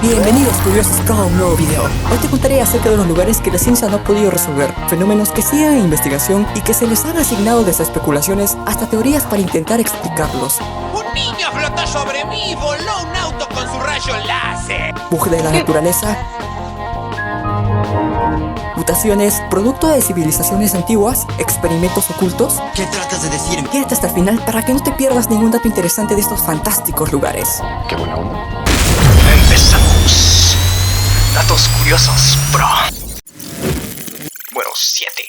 Bienvenidos curiosos a un nuevo video. Hoy te contaré acerca de los lugares que la ciencia no ha podido resolver, fenómenos que siguen en investigación y que se les han asignado desde especulaciones hasta teorías para intentar explicarlos. ¡Un niño flotó sobre mí y voló un auto con su rayo láser! Bug de la naturaleza, mutaciones, producto de civilizaciones antiguas, experimentos ocultos. ¿Qué tratas de decirme? Quédate hasta el final para que no te pierdas ningún dato interesante de estos fantásticos lugares. Qué buena onda. Empezamos. Datos curiosos, bro. Bueno, 7.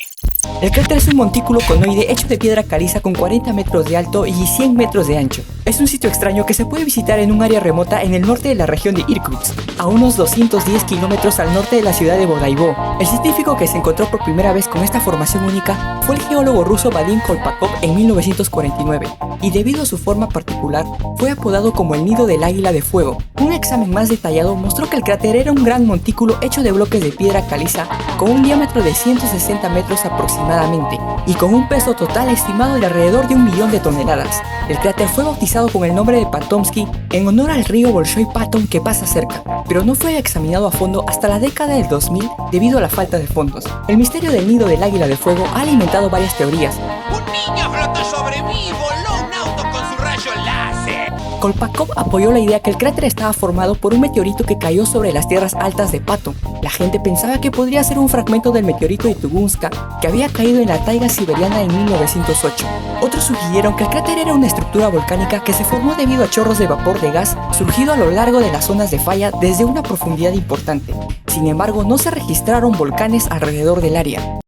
El cráter es un montículo conoide hecho de piedra caliza con 40 metros de alto y 100 metros de ancho. Es un sitio extraño que se puede visitar en un área remota en el norte de la región de Irkutsk, a unos 210 kilómetros al norte de la ciudad de Bodaibo. El científico que se encontró por primera vez con esta formación única fue el geólogo ruso Vadim Kolpakov en 1949, y debido a su forma particular, fue apodado como el nido del águila de fuego. Un examen más detallado mostró que el cráter era un gran montículo hecho de bloques de piedra caliza con un diámetro de 160 metros aproximadamente, y con un peso total estimado de alrededor de 1 millón de toneladas. El cráter fue bautizado con el nombre de Patomsky en honor al río Bolshoi Patom que pasa cerca, pero no fue examinado a fondo hasta la década del 2000 debido a la falta de fondos. El misterio del nido del águila de fuego ha alimentado varias teorías. ¡Un niño flotó sobre mí y voló un auto con su rayo láser! Kolpakov apoyó la idea que el cráter estaba formado por un meteorito que cayó sobre las tierras altas de Patom. La gente pensaba que podría ser un fragmento del meteorito de Tunguska que había caído en la taiga siberiana en 1908. Otros sugirieron que el cráter era una estructura volcánica que se formó debido a chorros de vapor de gas surgido a lo largo de las zonas de falla desde una profundidad importante. Sin embargo, no se registraron volcanes alrededor del área.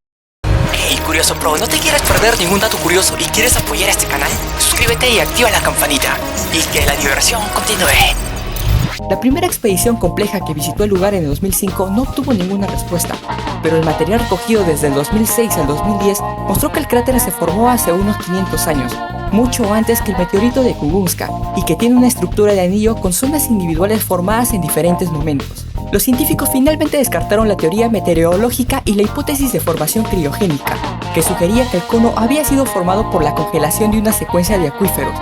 Hey curioso pro, ¿no te quieres perder ningún dato curioso y quieres apoyar a este canal? Suscríbete y activa la campanita y que la diversión continúe. La primera expedición compleja que visitó el lugar en el 2005 no obtuvo ninguna respuesta, pero el material recogido desde el 2006 al 2010 mostró que el cráter se formó hace unos 500 años, mucho antes que el meteorito de Tunguska, y que tiene una estructura de anillo con zonas individuales formadas en diferentes momentos. Los científicos finalmente descartaron la teoría meteorológica y la hipótesis de formación criogénica, que sugería que el cono había sido formado por la congelación de una secuencia de acuíferos,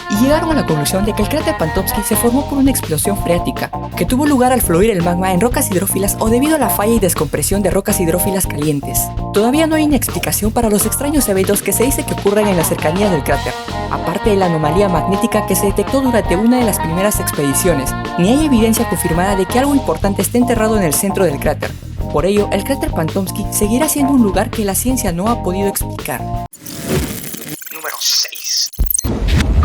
y llegaron a la conclusión de que el cráter Patomsky se formó por una explosión freática, que tuvo lugar al fluir el magma en rocas hidrófilas o debido a la falla y descompresión de rocas hidrófilas calientes. Todavía no hay una explicación para los extraños eventos que se dice que ocurren en las cercanías del cráter, aparte de la anomalía magnética que se detectó durante una de las primeras expediciones, ni hay evidencia confirmada de que algo importante esté enterrado en el centro del cráter. Por ello, el cráter Patomsky seguirá siendo un lugar que la ciencia no ha podido explicar. Número 6.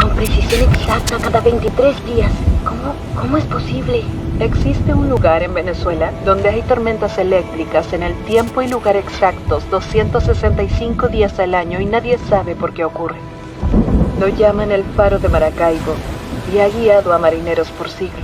Con precisión exacta cada 23 días. ¿Cómo es posible? Existe un lugar en Venezuela donde hay tormentas eléctricas en el tiempo y lugar exactos 265 días al año y nadie sabe por qué ocurre. Lo llaman el Faro de Maracaibo y ha guiado a marineros por siglos.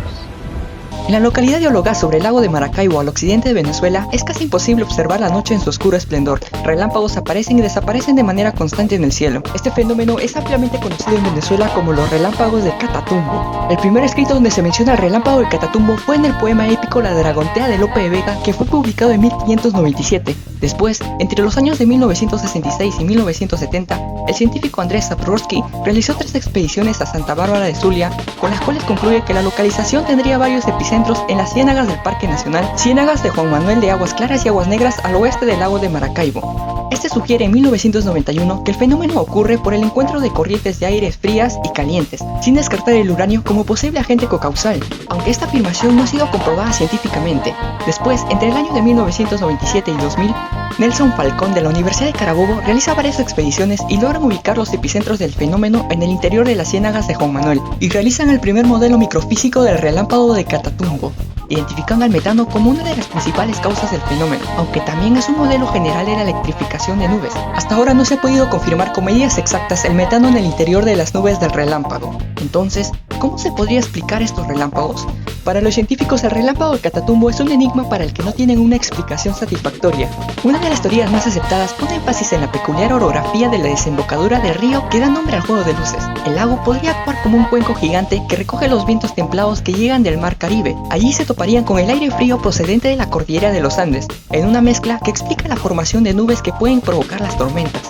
En la localidad de Ologá, sobre el lago de Maracaibo, al occidente de Venezuela, es casi imposible observar la noche en su oscuro esplendor. Relámpagos aparecen y desaparecen de manera constante en el cielo. Este fenómeno es ampliamente conocido en Venezuela como los relámpagos de Catatumbo. El primer escrito donde se menciona el relámpago de Catatumbo fue en el poema épico La Dragontea de Lope de Vega, que fue publicado en 1597. Después, entre los años de 1966 y 1970, el científico Andrés Saprovsky realizó 3 expediciones a Santa Bárbara de Zulia, con las cuales concluye que la localización tendría varios epicentros en las ciénagas del Parque Nacional, ciénagas de Juan Manuel de Aguas Claras y Aguas Negras al oeste del lago de Maracaibo. Este sugiere en 1991 que el fenómeno ocurre por el encuentro de corrientes de aires frías y calientes, sin descartar el uranio como posible agente cocausal, aunque esta afirmación no ha sido comprobada científicamente. Después, entre el año de 1997 y 2000, Nelson Falcón de la Universidad de Carabobo realiza varias expediciones y logran ubicar los epicentros del fenómeno en el interior de las ciénagas de Juan Manuel, y realizan el primer modelo microfísico del relámpago de Catatumbo, identificando al metano como una de las principales causas del fenómeno, aunque también es un modelo general de la electrificación de nubes. Hasta ahora no se ha podido confirmar con medidas exactas el metano en el interior de las nubes del relámpago. Entonces, ¿cómo se podría explicar estos relámpagos? Para los científicos, el relámpago de Catatumbo es un enigma para el que no tienen una explicación satisfactoria. Una de las teorías más aceptadas pone énfasis en la peculiar orografía de la desembocadura del río que da nombre al juego de luces. El lago podría actuar como un cuenco gigante que recoge los vientos templados que llegan del mar Caribe. Allí se toparían con el aire frío procedente de la cordillera de los Andes, en una mezcla que explica la formación de nubes que pueden provocar las tormentas.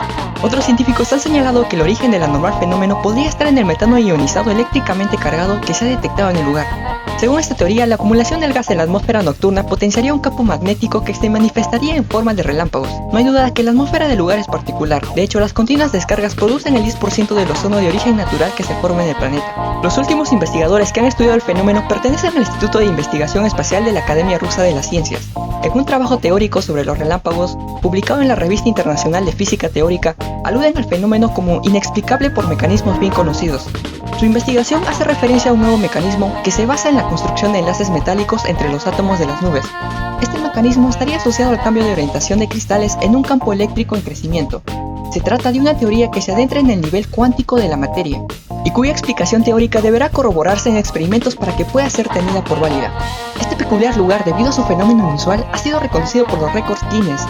Otros científicos han señalado que el origen del anormal fenómeno podría estar en el metano ionizado eléctricamente cargado que se ha detectado en el lugar. Según esta teoría, la acumulación del gas en la atmósfera nocturna potenciaría un campo magnético que se manifestaría en forma de relámpagos. No hay duda que la atmósfera del lugar es particular. De hecho, las continuas descargas producen el 10% del ozono de origen natural que se forma en el planeta. Los últimos investigadores que han estudiado el fenómeno pertenecen al Instituto de Investigación Espacial de la Academia Rusa de las Ciencias. En un trabajo teórico sobre los relámpagos, publicado en la Revista Internacional de Física Teórica, aluden al fenómeno como inexplicable por mecanismos bien conocidos. Su investigación hace referencia a un nuevo mecanismo que se basa en la construcción de enlaces metálicos entre los átomos de las nubes. Este mecanismo estaría asociado al cambio de orientación de cristales en un campo eléctrico en crecimiento. Se trata de una teoría que se adentra en el nivel cuántico de la materia, y cuya explicación teórica deberá corroborarse en experimentos para que pueda ser tenida por válida. Este peculiar lugar, debido a su fenómeno inusual, ha sido reconocido por los récords Guinness.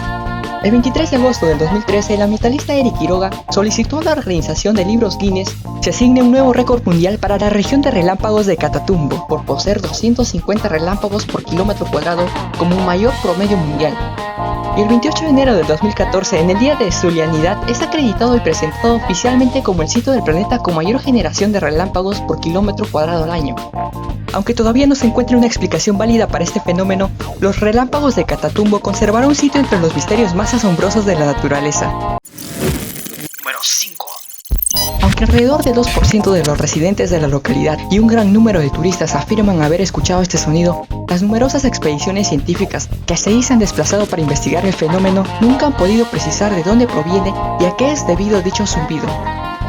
El 23 de agosto del 2013, el ambientalista Eric Quiroga solicitó a la Organización de Libros Guinness se asigne un nuevo récord mundial para la región de relámpagos de Catatumbo, por poseer 250 relámpagos por kilómetro cuadrado como un mayor promedio mundial. Y el 28 de enero del 2014, en el Día de Zulianidad, es acreditado y presentado oficialmente como el sitio del planeta con mayor generación de relámpagos por kilómetro cuadrado al año. Aunque todavía no se encuentra una explicación válida para este fenómeno, los relámpagos de Catatumbo conservarán un sitio entre los misterios más asombrosos de la naturaleza. Número 5. Aunque alrededor del 2% de los residentes de la localidad y un gran número de turistas afirman haber escuchado este sonido, las numerosas expediciones científicas que se han desplazado para investigar el fenómeno nunca han podido precisar de dónde proviene y a qué es debido dicho zumbido.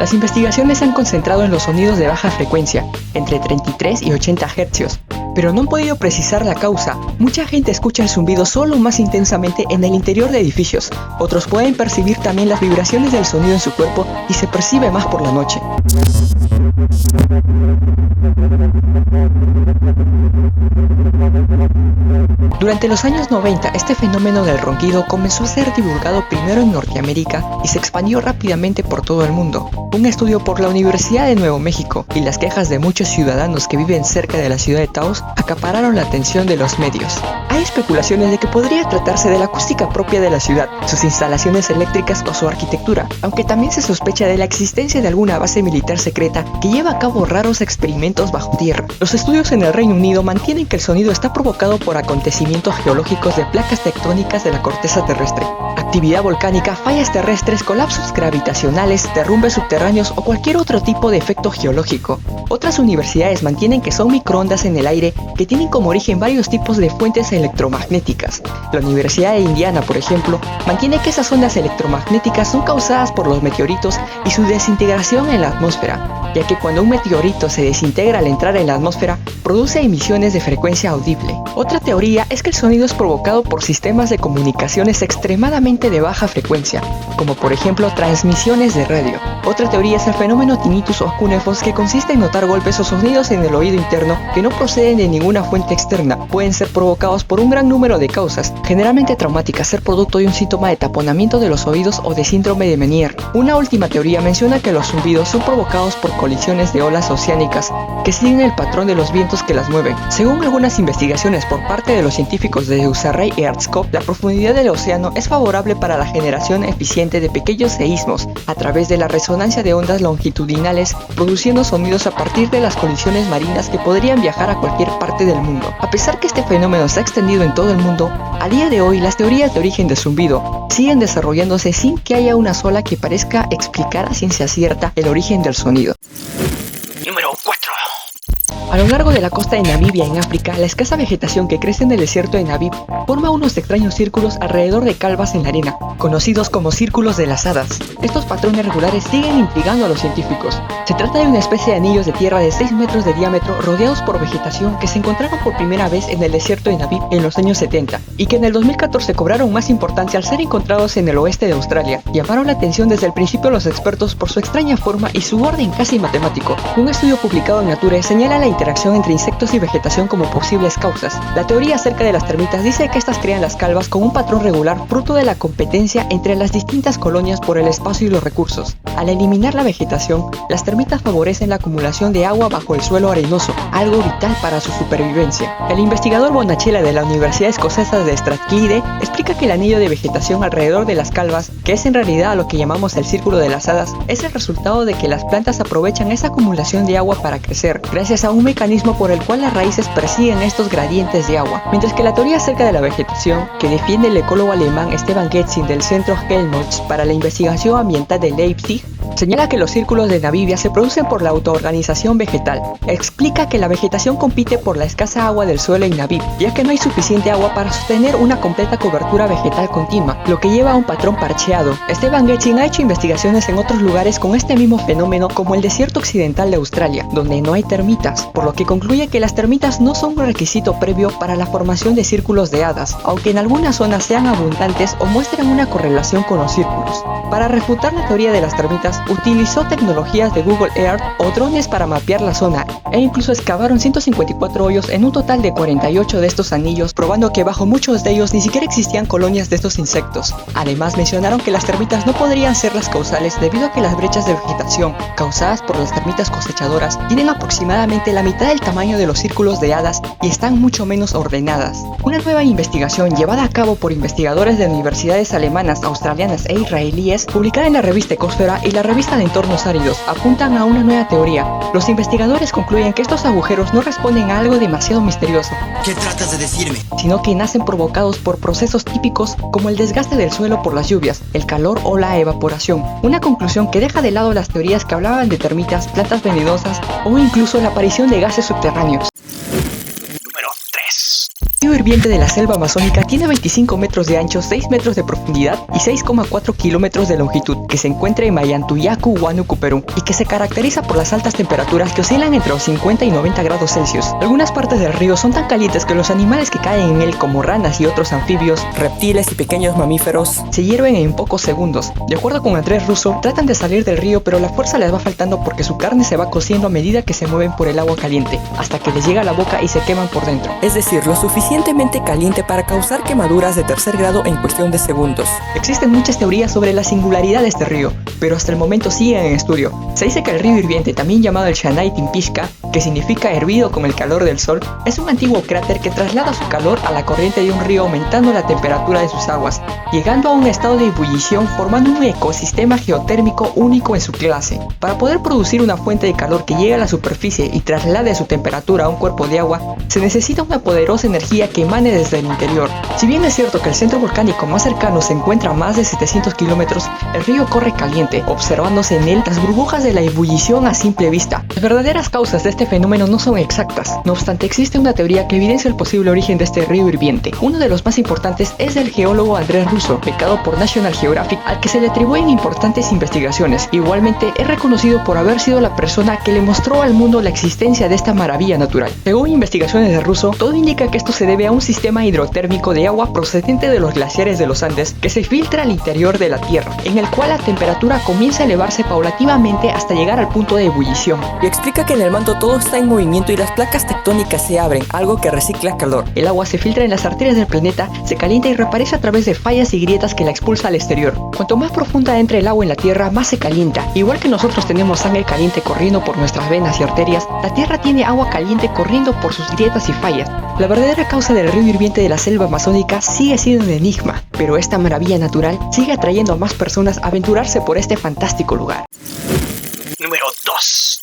Las investigaciones se han concentrado en los sonidos de baja frecuencia, entre 33 y 80 Hz, pero no han podido precisar la causa. Mucha gente escucha el zumbido solo más intensamente en el interior de edificios. Otros pueden percibir también las vibraciones del sonido en su cuerpo y se percibe más por la noche. Durante los años 90, este fenómeno del ronquido comenzó a ser divulgado primero en Norteamérica y se expandió rápidamente por todo el mundo. Un estudio por la Universidad de Nuevo México y las quejas de muchos ciudadanos que viven cerca de la ciudad de Taos acapararon la atención de los medios. Hay especulaciones de que podría tratarse de la acústica propia de la ciudad, sus instalaciones eléctricas o su arquitectura, aunque también se sospecha de la existencia de alguna base militar secreta que lleva a cabo raros experimentos bajo tierra. Los estudios en el Reino Unido mantienen que el sonido está provocado por acontecimientos geológicos de placas tectónicas de la corteza terrestre, actividad volcánica, fallas terrestres, colapsos gravitacionales, derrumbes subterráneos o cualquier otro tipo de efecto geológico. Otras universidades mantienen que son microondas en el aire que tienen como origen varios tipos de fuentes electromagnéticas. La Universidad de Indiana, por ejemplo, mantiene que esas ondas electromagnéticas son causadas por los meteoritos y su desintegración en la atmósfera, ya que cuando un meteorito se desintegra al entrar en la atmósfera, produce emisiones de frecuencia audible. Otra teoría es que el sonido es provocado por sistemas de comunicaciones extremadamente de baja frecuencia, como por ejemplo transmisiones de radio. Otra teoría es el fenómeno tinnitus o cuneiform, que consiste en notar golpes o sonidos en el oído interno que no proceden de ninguna fuente externa. Pueden ser provocados por un gran número de causas, generalmente traumáticas, ser producto de un síntoma de taponamiento de los oídos o de síndrome de Meniere. Una última teoría menciona que los zumbidos son provocados por colisiones de olas oceánicas que siguen el patrón de los vientos que las mueven. Según algunas investigaciones por parte de los científicos de Usarray y Earthscope, la profundidad del océano es favorable para la generación eficiente de pequeños seísmos a través de la resonancia de ondas longitudinales, produciendo sonidos a partir de las colisiones marinas que podrían viajar a cualquier parte del mundo. A pesar que este fenómeno se ha extendido en todo el mundo, a día de hoy las teorías de origen del zumbido siguen desarrollándose sin que haya una sola que parezca explicar a ciencia cierta el origen del sonido. Número 4. A lo largo de la costa de Namibia en África, la escasa vegetación que crece en el desierto de Namib forma unos extraños círculos alrededor de calvas en la arena, conocidos como círculos de las hadas. Estos patrones regulares siguen intrigando a los científicos. Se trata de una especie de anillos de tierra de 6 metros de diámetro rodeados por vegetación que se encontraron por primera vez en el desierto de Namib en los años 70 y que en el 2014 cobraron más importancia al ser encontrados en el oeste de Australia. Llamaron la atención desde el principio los expertos por su extraña forma y su orden casi matemático. Un estudio publicado en Nature señala la interacción entre insectos y vegetación como posibles causas. La teoría acerca de las termitas dice que estas crean las calvas con un patrón regular fruto de la competencia entre las distintas colonias por el espacio y los recursos. Al eliminar la vegetación, las termitas favorecen la acumulación de agua bajo el suelo arenoso, algo vital para su supervivencia. El investigador Bonachela de la Universidad Escocesa de Strathclyde explica que el anillo de vegetación alrededor de las calvas, que es en realidad lo que llamamos el círculo de las hadas, es el resultado de que las plantas aprovechan esa acumulación de agua para crecer, gracias a un mecanismo por el cual las raíces persiguen estos gradientes de agua, mientras que la teoría acerca de la vegetación, que defiende el ecólogo alemán Stefan Getzing del Centro Helmholtz para la Investigación Ambiental de Leipzig, señala que los círculos de Namibia se producen por la autoorganización vegetal. Explica que la vegetación compite por la escasa agua del suelo en Namibia, ya que no hay suficiente agua para sostener una completa cobertura vegetal continua, lo que lleva a un patrón parcheado. Stefan Getzing ha hecho investigaciones en otros lugares con este mismo fenómeno, como el desierto occidental de Australia, donde no hay termitas, por lo que concluye que las termitas no son un requisito previo para la formación de círculos de hadas, aunque en algunas zonas sean abundantes o muestran una correlación con los círculos. Para refutar la teoría de las termitas, utilizó tecnologías de Google Earth o drones para mapear la zona, e incluso excavaron 154 hoyos en un total de 48 de estos anillos, probando que bajo muchos de ellos ni siquiera existían colonias de estos insectos. Además, mencionaron que las termitas no podrían ser las causales debido a que las brechas de vegetación causadas por las termitas cosechadoras tienen aproximadamente la mitad del tamaño de los círculos de hadas y están mucho menos ordenadas. Una nueva investigación llevada a cabo por investigadores de universidades alemanas, australianas e israelíes, publicada en la revista Ecosfera y la revista de entornos áridos, apuntan a una nueva teoría. Los investigadores concluyen que estos agujeros no responden a algo demasiado misterioso. ¿Qué tratas de decirme? Sino que nacen provocados por procesos típicos como el desgaste del suelo por las lluvias, el calor o la evaporación. Una conclusión que deja de lado las teorías que hablaban de termitas, plantas venenosas o incluso la aparición de gases subterráneos. Número 3. El río hirviente de la selva amazónica tiene 25 metros de ancho, 6 metros de profundidad y 6,4 kilómetros de longitud, que se encuentra en Mayantuyacu, Huánuco, Perú, y que se caracteriza por las altas temperaturas que oscilan entre los 50 y 90 grados Celsius. Algunas partes del río son tan calientes que los animales que caen en él, como ranas y otros anfibios, reptiles y pequeños mamíferos, se hierven en pocos segundos. De acuerdo con Andrés Russo, tratan de salir del río, pero la fuerza les va faltando porque su carne se va cociendo a medida que se mueven por el agua caliente, hasta que les llega a la boca y se queman por dentro. Es decir, lo suficientemente caliente para causar quemaduras de tercer grado en cuestión de segundos. Existen muchas teorías sobre la singularidad de este río, pero hasta el momento siguen en estudio. Se dice que el río hirviente, también llamado el Shanai Timpishka, que significa hervido con el calor del sol, es un antiguo cráter que traslada su calor a la corriente de un río, aumentando la temperatura de sus aguas, llegando a un estado de ebullición, formando un ecosistema geotérmico único en su clase. Para poder producir una fuente de calor que llegue a la superficie y traslade su temperatura a un cuerpo de agua, se necesita una poderosa energía que emane desde el interior. Si bien es cierto que el centro volcánico más cercano se encuentra a más de 700 kilómetros, el río corre caliente, observándose en él las burbujas de la ebullición a simple vista. Las verdaderas causas de este fenómeno no son exactas, no obstante existe una teoría que evidencia el posible origen de este río hirviente. Uno de los más importantes es del geólogo Andrés Russo, becado por National Geographic, al que se le atribuyen importantes investigaciones. Igualmente es reconocido por haber sido la persona que le mostró al mundo la existencia de esta maravilla natural. Según investigaciones de Russo, todo indica que esto se debe a un sistema hidrotérmico de agua procedente de los glaciares de los Andes que se filtra al interior de la Tierra, en el cual la temperatura comienza a elevarse paulatinamente hasta llegar al punto de ebullición. Y explica que en el manto todo está en movimiento y las placas tectónicas se abren, algo que recicla calor. El agua se filtra en las arterias del planeta, se calienta y reaparece a través de fallas y grietas que la expulsa al exterior. Cuanto más profunda entra el agua en la Tierra, más se calienta. Igual que nosotros tenemos sangre caliente corriendo por nuestras venas y arterias, la Tierra tiene agua caliente corriendo por sus grietas y fallas. La verdadera causa del río hirviente de la selva amazónica sigue siendo un enigma, pero esta maravilla natural sigue atrayendo a más personas a aventurarse por este fantástico lugar. Número 2.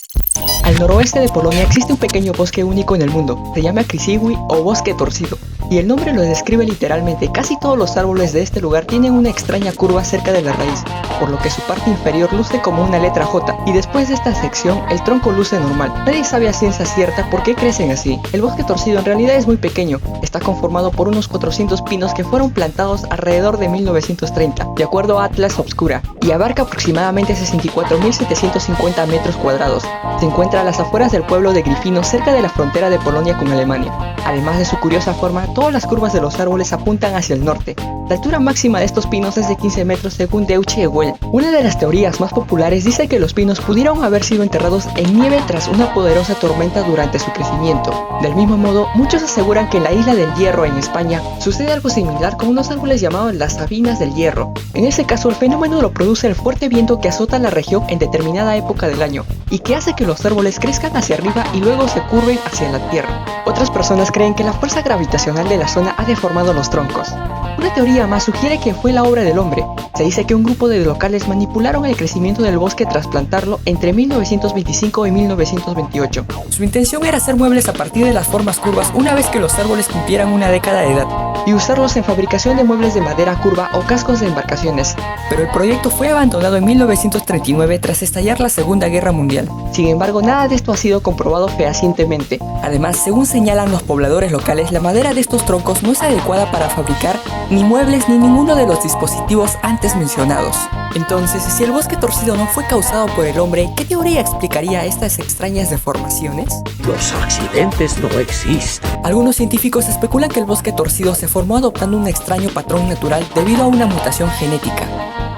Al noroeste de Polonia existe un pequeño bosque único en el mundo, se llama Krzywi o bosque torcido, y el nombre lo describe literalmente. Casi todos los árboles de este lugar tienen una extraña curva cerca de la raíz, por lo que su parte inferior luce como una letra J, y después de esta sección el tronco luce normal. Nadie sabe a ciencia cierta por qué crecen así. El bosque torcido en realidad es muy pequeño, está conformado por unos 400 pinos que fueron plantados alrededor de 1930, de acuerdo a Atlas Obscura, y abarca aproximadamente 64.750 metros cuadrados. Se encuentra a las afueras del pueblo de Gryfino, cerca de la frontera de Polonia con Alemania. Además de su curiosa forma, todas las curvas de los árboles apuntan hacia el norte. La altura máxima de estos pinos es de 15 metros según Deutsche Welle. Una de las teorías más populares dice que los pinos pudieron haber sido enterrados en nieve tras una poderosa tormenta durante su crecimiento. Del mismo modo, muchos aseguran que en la isla del Hierro, en España, sucede algo similar con unos árboles llamados las sabinas del hierro. En ese caso, el fenómeno lo produce el fuerte viento que azota la región en determinada época del año y que hace que los árboles crezcan hacia arriba y luego se curven hacia la tierra. Otras personas creen que la fuerza gravitacional de la zona ha deformado los troncos. Una teoría más sugiere que fue la obra del hombre. Se dice que un grupo de locales manipularon el crecimiento del bosque tras plantarlo entre 1925 y 1928. Su intención era hacer muebles a partir de las formas curvas una vez que los árboles cumplieran una década de edad, y usarlos en fabricación de muebles de madera curva o cascos de embarcaciones. pero el proyecto fue abandonado en 1939 tras estallar la Segunda Guerra Mundial. Sin embargo, nada de esto ha sido comprobado fehacientemente. Además, según señalan los pobladores locales, la madera de estos troncos no es adecuada para fabricar ni muebles ni ninguno de los dispositivos antes mencionados. Entonces, si el bosque torcido no fue causado por el hombre, ¿qué teoría explicaría estas extrañas deformaciones? Los accidentes no existen. Algunos científicos especulan que el bosque torcido se formó adoptando un extraño patrón natural debido a una mutación genética.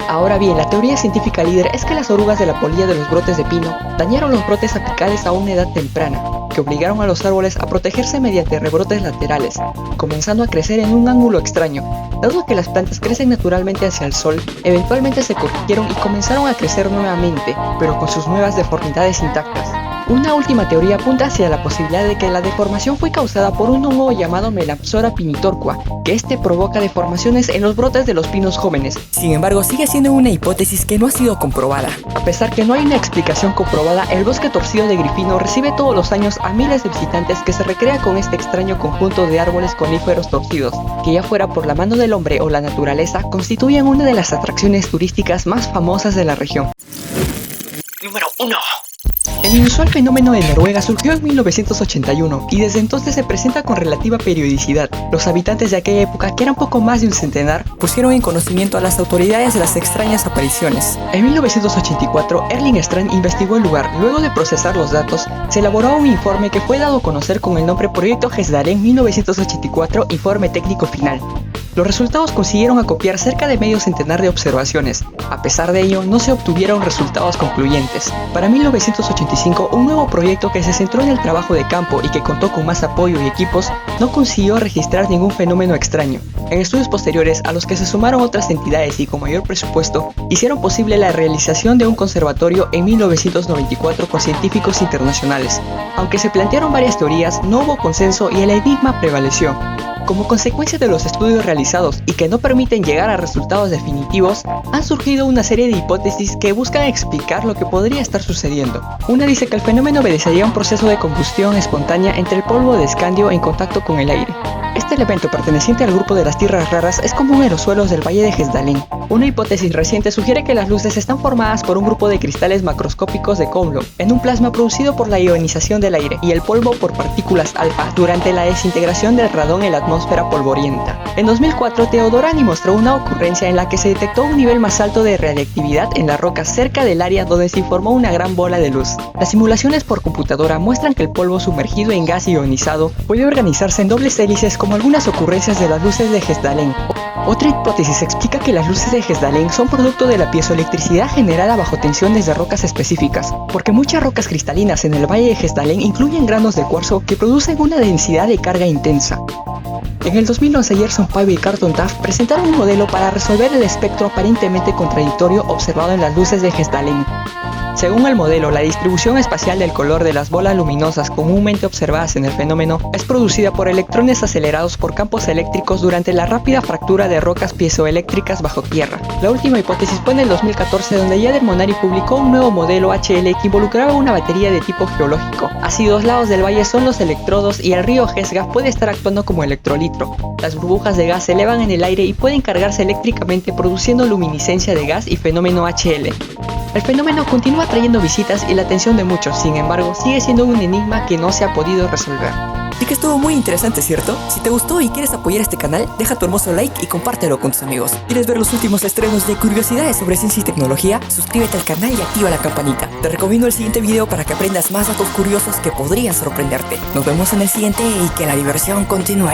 Ahora bien, la teoría científica líder es que las orugas de la polilla de los brotes de pino dañaron los brotes apicales a una edad temprana, que obligaron a los árboles a protegerse mediante rebrotes laterales, comenzando a crecer en un ángulo extraño. Dado que las plantas crecen naturalmente hacia el sol, eventualmente se corrigieron y comenzaron a crecer nuevamente, pero con sus nuevas deformidades intactas. Una última teoría apunta hacia la posibilidad de que la deformación fue causada por un hongo llamado Melapsora pinitorqua, que este provoca deformaciones en los brotes de los pinos jóvenes. Sin embargo, sigue siendo una hipótesis que no ha sido comprobada. A pesar que no hay una explicación comprobada, el bosque torcido de Grifino recibe todos los años a miles de visitantes que se recrea con este extraño conjunto de árboles coníferos torcidos, que ya fuera por la mano del hombre o la naturaleza, constituyen una de las atracciones turísticas más famosas de la región. Número 1. El inusual fenómeno de Noruega surgió en 1981 y desde entonces se presenta con relativa periodicidad. Los habitantes de aquella época, que eran poco más de un centenar, Pusieron en conocimiento a las autoridades de las extrañas apariciones. En 1984, Erling Strand investigó el lugar. Luego de procesar los datos, se elaboró un informe que fue dado a conocer con el nombre Proyecto Hesdalen 1984 Informe Técnico Final. Los resultados consiguieron acopiar cerca de medio centenar de observaciones. A pesar de ello, no se obtuvieron resultados concluyentes. Para 1985, un nuevo proyecto que se centró en el trabajo de campo y que contó con más apoyo y equipos, no consiguió registrar ningún fenómeno extraño. En estudios posteriores, a los que se sumaron otras entidades y con mayor presupuesto, hicieron posible la realización de un conservatorio en 1994 con científicos internacionales. Aunque se plantearon varias teorías, no hubo consenso y el enigma prevaleció. Como consecuencia de los estudios realizados y que no permiten llegar a resultados definitivos, han surgido una serie de hipótesis que buscan explicar lo que podría estar sucediendo. Una dice que el fenómeno obedecería a un proceso de combustión espontánea entre el polvo de escandio en contacto con el aire. Este elemento perteneciente al grupo de las tierras raras es común en los suelos del Valle de Hesdalen. Una hipótesis reciente sugiere que las luces están formadas por un grupo de cristales macroscópicos de Coulomb en un plasma producido por la ionización del aire y el polvo por partículas alfa durante la desintegración del radón en la atmósfera polvorienta. En 2004, Teodorani mostró una ocurrencia en la que se detectó un nivel más alto de radiactividad en las rocas cerca del área donde se formó una gran bola de luz. Las simulaciones por computadora muestran que el polvo sumergido en gas ionizado puede organizarse en dobles hélices como algunas ocurrencias de las luces de Hesdalen. Otra hipótesis explica que las luces de Hesdalen son producto de la piezoelectricidad generada bajo tensión desde rocas específicas, porque muchas rocas cristalinas en el Valle de Hesdalen incluyen granos de cuarzo que producen una densidad de carga intensa. En el 2011, Gerson Pavey y Carlton Taft presentaron un modelo para resolver el espectro aparentemente contradictorio observado en las luces de Hesdalen. Según el modelo, la distribución espacial del color de las bolas luminosas comúnmente observadas en el fenómeno es producida por electrones acelerados por campos eléctricos durante la rápida fractura de rocas piezoeléctricas bajo tierra. La última hipótesis fue en el 2014, donde Jader Monari publicó un nuevo modelo HL que involucraba una batería de tipo geológico. Así, dos lados del valle son los electrodos y el río Hesga puede estar actuando como electrolitro. Las burbujas de gas se elevan en el aire y pueden cargarse eléctricamente produciendo luminiscencia de gas y fenómeno HL. El fenómeno continúa trayendo visitas y la atención de muchos, sin embargo, sigue siendo un enigma que no se ha podido resolver. Sí que estuvo muy interesante, ¿cierto? Si te gustó y quieres apoyar este canal, deja tu hermoso like y compártelo con tus amigos. ¿Quieres ver los últimos estrenos de curiosidades sobre ciencia y tecnología? Suscríbete al canal y activa la campanita. Te recomiendo el siguiente video para que aprendas más datos curiosos que podrían sorprenderte. Nos vemos en el siguiente y que la diversión continúe.